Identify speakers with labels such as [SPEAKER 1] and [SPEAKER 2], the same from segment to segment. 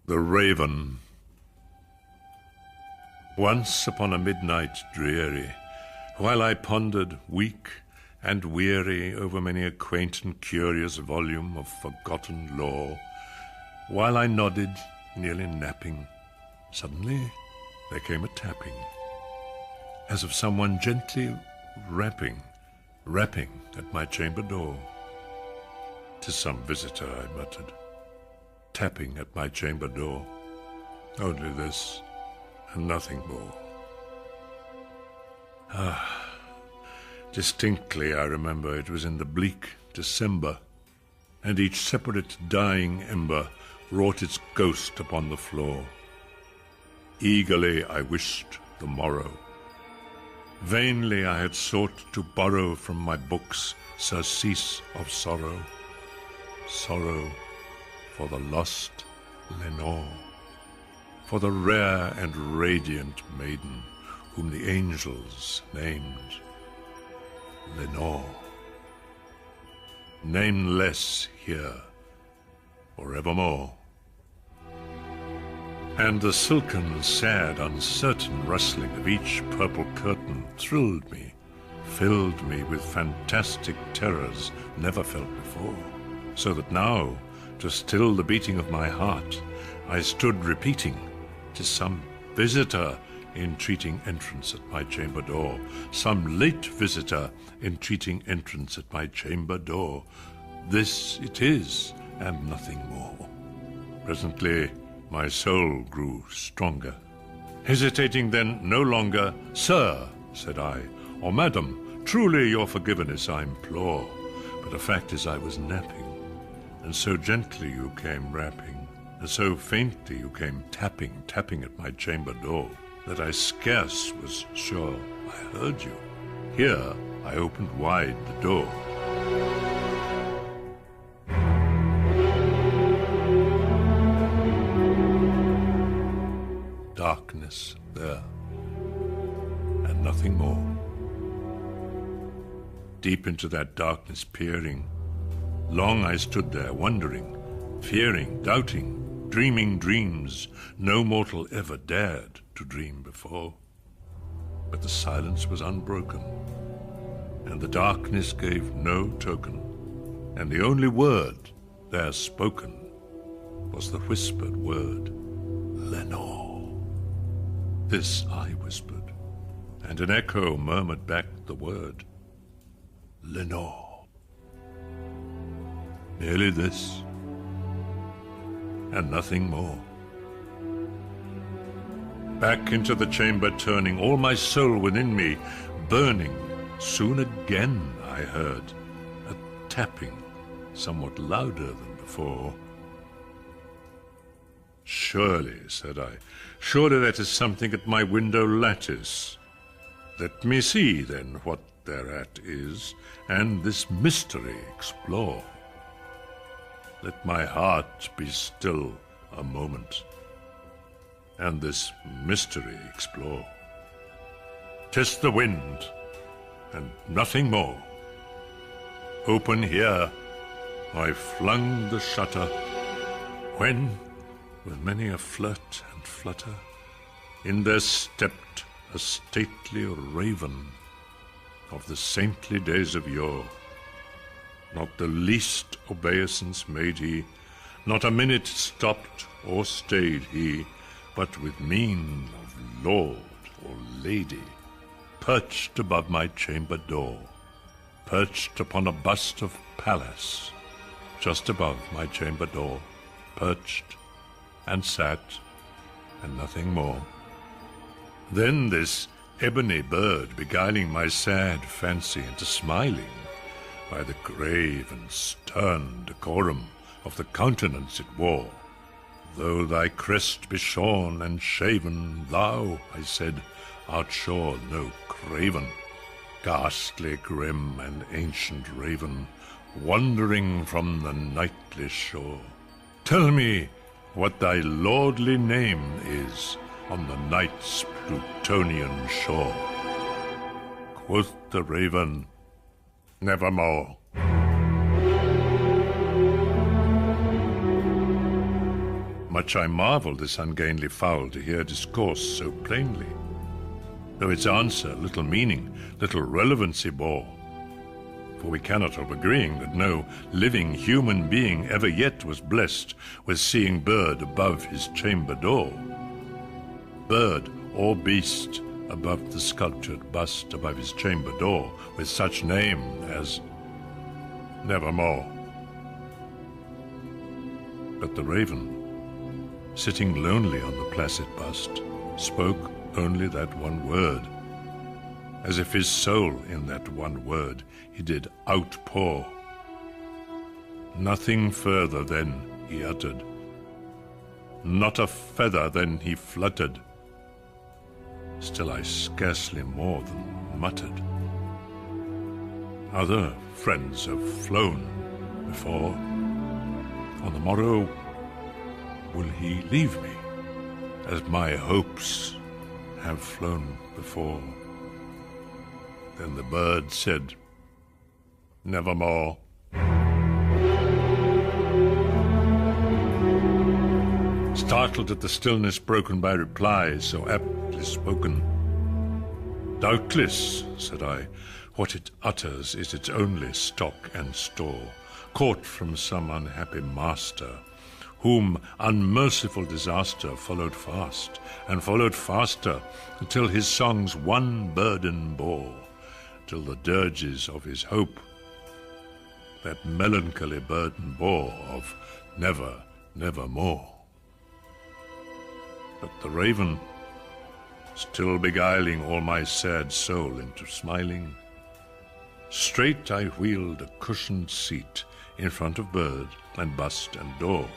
[SPEAKER 1] The Raven. Once upon a midnight dreary, while I pondered, weak and weary, over many a quaint and curious volume of forgotten lore, while I nodded, nearly napping, suddenly there came a tapping, as of someone gently rapping at my chamber door. "'Tis some visitor," I muttered, tapping at my chamber door. Only this, and nothing more. Distinctly I remember it was in the bleak December, and each separate dying ember wrought its ghost upon the floor. Eagerly I wished the morrow. Vainly I had sought to borrow from my books surcease of sorrow, sorrow for the lost Lenore, for the rare and radiant maiden whom the angels named Lenore. Nameless here forevermore. And the silken, sad, uncertain rustling of each purple curtain thrilled me, filled me with fantastic terrors never felt before, so that now, to still the beating of my heart, I stood repeating, "'Tis some visitor entreating entrance at my chamber door, some late visitor entreating entrance at my chamber door. This it is, and nothing more." Presently my soul grew stronger. Hesitating then no longer, "Sir," said I, "or Madam, truly your forgiveness I implore, but the fact is I was napping, and so gently you came rapping, and so faintly you came tapping at my chamber door, that I scarce was sure I heard you. Here I opened wide the door." Darkness there, and nothing more. Deep into that darkness peering, long I stood there wondering, fearing, doubting, dreaming dreams no mortal ever dared to dream before. But the silence was unbroken, and the darkness gave no token, and the only word there spoken was the whispered word, "Lenore." This I whispered, and an echo murmured back the word, "Lenore." Merely this, and nothing more. Back into the chamber turning, all my soul within me burning, soon again I heard a tapping somewhat louder than before. "Surely," said I, "surely that is something at my window lattice. Let me see, then, what thereat is, and this mystery explore. Let my heart be still a moment, and this mystery explore. 'Tis the wind, and nothing more. Open here I flung the shutter, when, with many a flirt and flutter, in there stepped a stately raven of the saintly days of yore. Not the least obeisance made he, not a minute stopped or stayed he, but with mien of lord or lady, perched above my chamber door, perched upon a bust of Pallas, just above my chamber door, perched and sat, and nothing more. Then this ebony bird, beguiling my sad fancy into smiling, by the grave and stern decorum of the countenance it wore, "Though thy crest be shorn and shaven, thou," I said, "art sure no craven, ghastly, grim, and ancient raven, wandering from the nightly shore. Tell me what thy lordly name is on the night's Plutonian shore." Quoth the raven, "Nevermore." Much I marvel this ungainly fowl to hear discourse so plainly, though its answer little meaning, little relevancy bore. For we cannot help agreeing that no living human being ever yet was blessed with seeing bird above his chamber door. Bird or beast above the sculptured bust above his chamber door, with such name as Nevermore. But the raven, sitting lonely on the placid bust, spoke only that one word, as if his soul in that one word he did outpour. Nothing further then he uttered, not a feather then he fluttered. Still I scarcely more than muttered. Other friends have flown before. On the morrow will he leave me, as my hopes have flown before? Then the bird said, Nevermore. Startled at the stillness broken by replies so aptly spoken. Doubtless, said I, what it utters is its only stock and store, caught from some unhappy master, whom unmerciful disaster followed fast, and followed faster, until his songs one burden bore, till the dirges of his hope that melancholy burden bore of never, nevermore. But the raven, still beguiling all my sad soul into smiling, straight I wheeled a cushioned seat in front of bird and bust and door.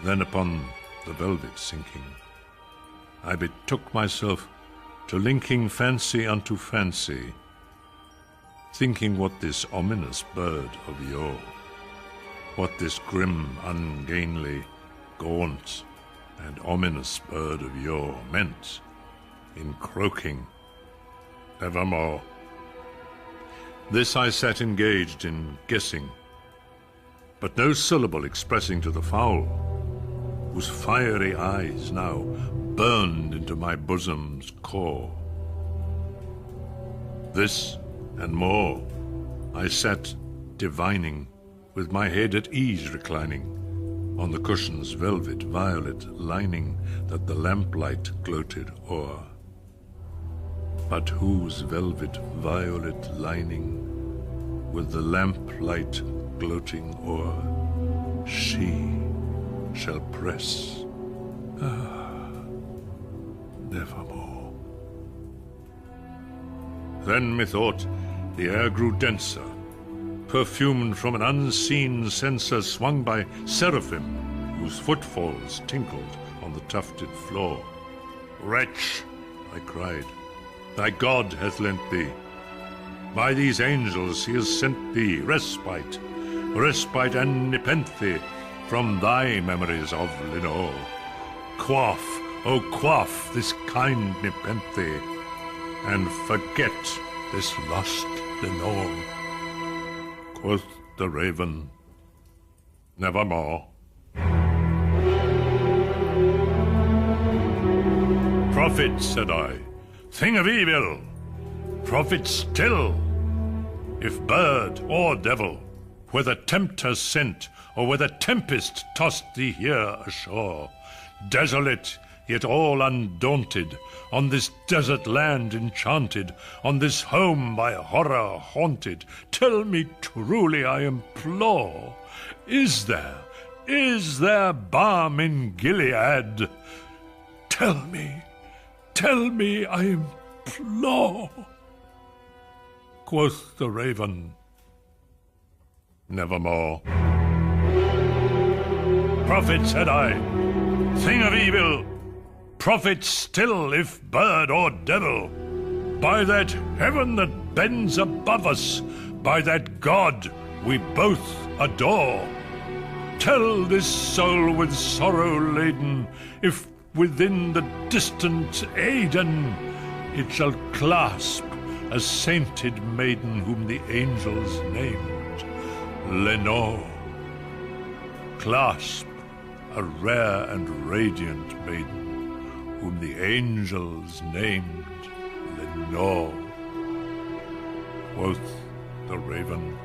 [SPEAKER 1] Then upon the velvet sinking, I betook myself to linking fancy unto fancy, thinking what this ominous bird of yore, what this grim, ungainly, gaunt, and ominous bird of yore meant in croaking Nevermore. This I sat engaged in guessing, but no syllable expressing to the fowl, whose fiery eyes now burned into my bosom's core. This and more I sat divining, with my head at ease reclining on the cushion's velvet violet lining that the lamplight gloated o'er. But whose velvet violet lining with the lamplight gloating o'er she shall press, nevermore. Then methought the air grew denser, perfumed from an unseen censer swung by seraphim, whose footfalls tinkled on the tufted floor. Wretch, I cried, thy God hath lent thee. By these angels he has sent thee respite, respite and nepenthe from thy memories of Lenore. Quaff, oh quaff this kind nepenthe, and forget this lost Lenore. Quoth the raven, Nevermore. Prophet, said I, thing of evil, prophet still, if bird or devil, whether tempter sent, or whether tempest tossed thee here ashore, desolate, yet all undaunted, on this desert land enchanted, on this home by horror haunted, tell me truly, I implore, is there balm in Gilead? Tell me, I implore. Quoth the raven, Nevermore. Prophet, said I, thing of evil, prophet still, if bird or devil, by that heaven that bends above us, by that God we both adore, tell this soul with sorrow laden, if within the distant Aidenn it shall clasp a sainted maiden whom the angels named Lenore. Clasp a rare and radiant maiden, whom the angels named Lenore. Quoth the raven,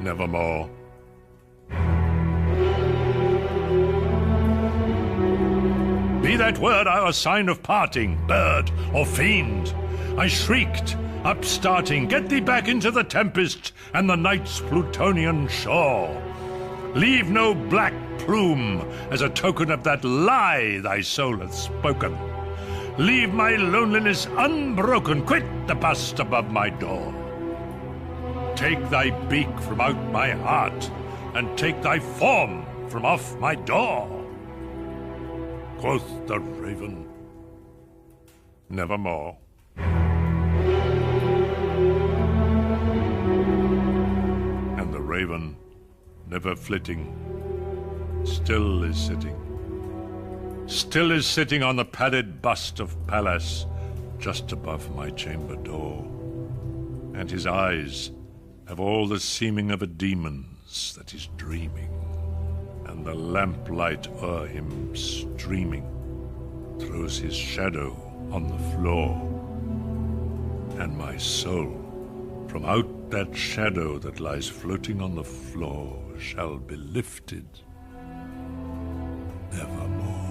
[SPEAKER 1] nevermore. Be that word our sign of parting, bird or fiend. I shrieked, upstarting, get thee back into the tempest and the night's Plutonian shore. Leave no black plume as a token of that lie thy soul hath spoken. Leave my loneliness unbroken, quit the bust above my door. Take thy beak from out my heart, and take thy form from off my door. Quoth the raven, nevermore. And the raven, never flitting, still is sitting on the padded bust of Pallas, just above my chamber door. And his eyes have all the seeming of a demon's that is dreaming, and the lamplight o'er him streaming throws his shadow on the floor. And my soul, from out that shadow that lies floating on the floor, shall be lifted nevermore.